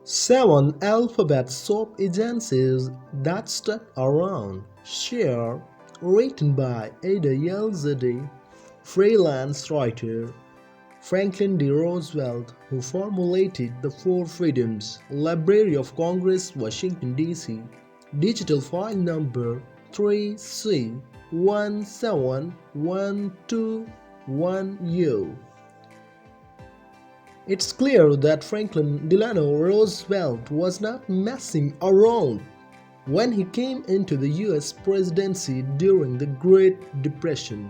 Seven alphabet soap agencies that stuck around. Share, written by Ada Yelzadeh, freelance writer Franklin D. Roosevelt, who formulated the Four Freedoms, Library of Congress, Washington, D.C., digital file number 3C17121U. It's clear that Franklin Delano Roosevelt was not messing around when he came into the US presidency during the Great Depression.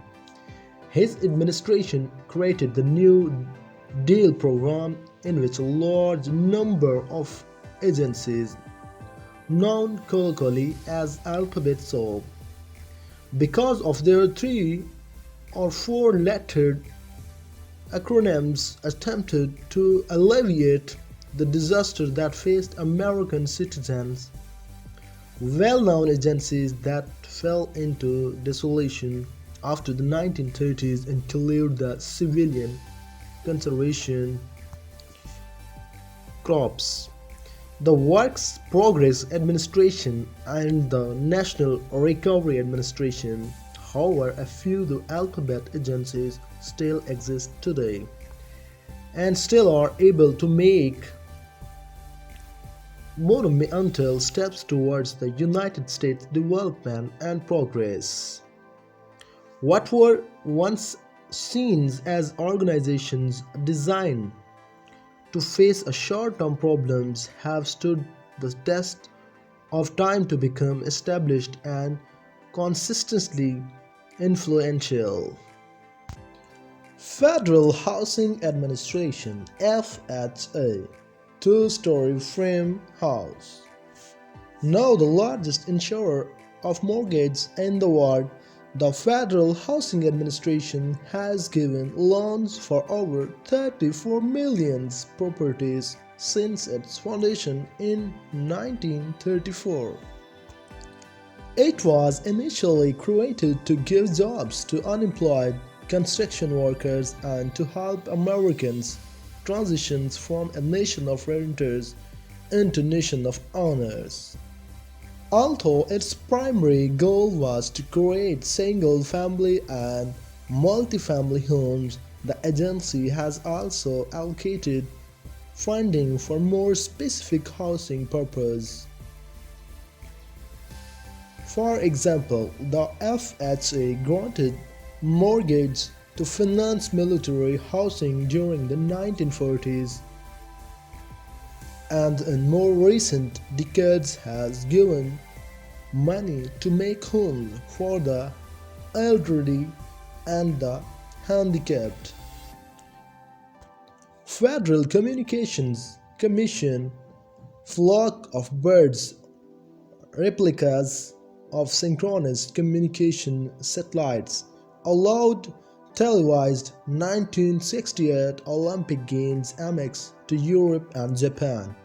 His administration created the New Deal program, in which a large number of agencies, known colloquially as alphabet soup, because of their three or four lettered acronyms, attempted to alleviate the disaster that faced American citizens. Well-known agencies that fell into desolation after the 1930s include the Civilian Conservation Corps, the Works Progress Administration, and the National Recovery Administration. However, a few of the alphabet agencies still exist today and still are able to make monumental steps towards the United States development and progress. What were once seen as organizations designed to face a short-term problems have stood the test of time to become established and consistently influential. Federal Housing Administration FHA, two-story frame house. Now the largest insurer of mortgages in the world, the Federal Housing Administration has given loans for over 34 million properties since its foundation in 1934. It was initially created to give jobs to unemployed construction workers and to help Americans transition from a nation of renters into a nation of owners. Although its primary goal was to create single-family and multi-family homes, the agency has also allocated funding for more specific housing purposes. For example, the FHA granted mortgages to finance military housing during the 1940s and in more recent decades has given money to make homes for the elderly and the handicapped. Federal Communications Commission flock of birds, replicas of synchronous communication satellites, allowed televised 1968 Olympic Games MX to Europe and Japan.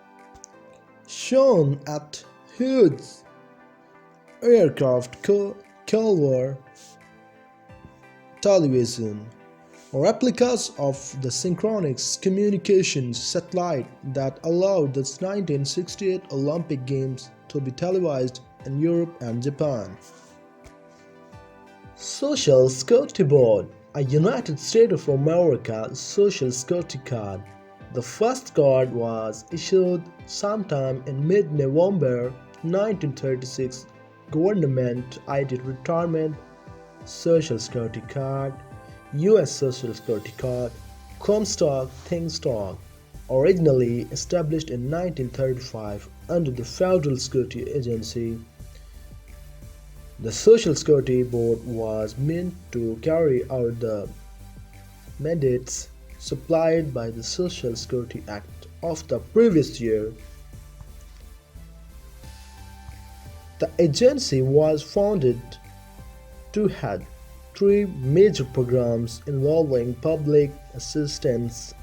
Shown at Hughes Aircraft Culver Television. Replicas of the synchronous communications satellite that allowed the 1968 Olympic Games to be televised in Europe and Japan. Social Security Board, a United States of America Social Security card. The first card was issued sometime in mid-November 1936. Government ID Retirement Social Security Card, U.S. Social Security Card, Comstock Think Stock, originally established in 1935 under the Federal Security Agency. The Social Security Board was meant to carry out the mandates supplied by the Social Security Act of the previous year. The agency was founded to head three major programs involving public assistance,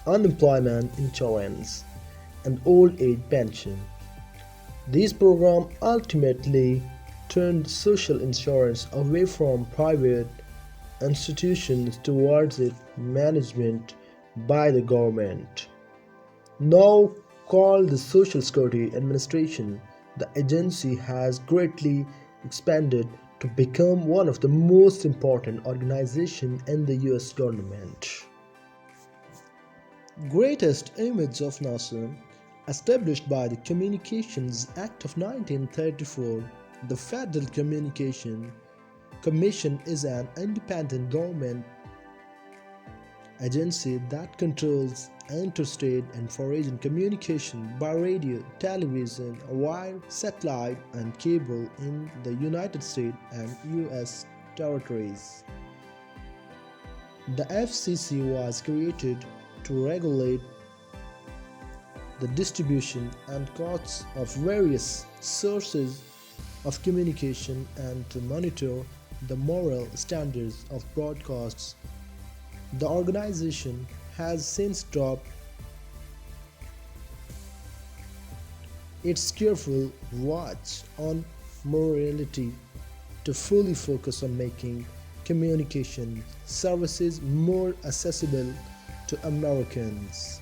unemployment insurance, and old age pension. These programs ultimately turned social insurance away from private institutions towards its management by the government. Now, Called the Social Security Administration, the agency has greatly expanded to become one of the most important organizations in the US government. Greatest image of NASA, established by the Communications Act of 1934, the Federal Communication Commission is an independent government agency that controls interstate and foreign communication by radio, television, wire, satellite, and cable in the United States and US territories. The FCC was created to regulate the distribution and costs of various sources of communication and to monitor the moral standards of broadcasts. The organization has since dropped its careful watch on morality to fully focus on making communication services more accessible to Americans.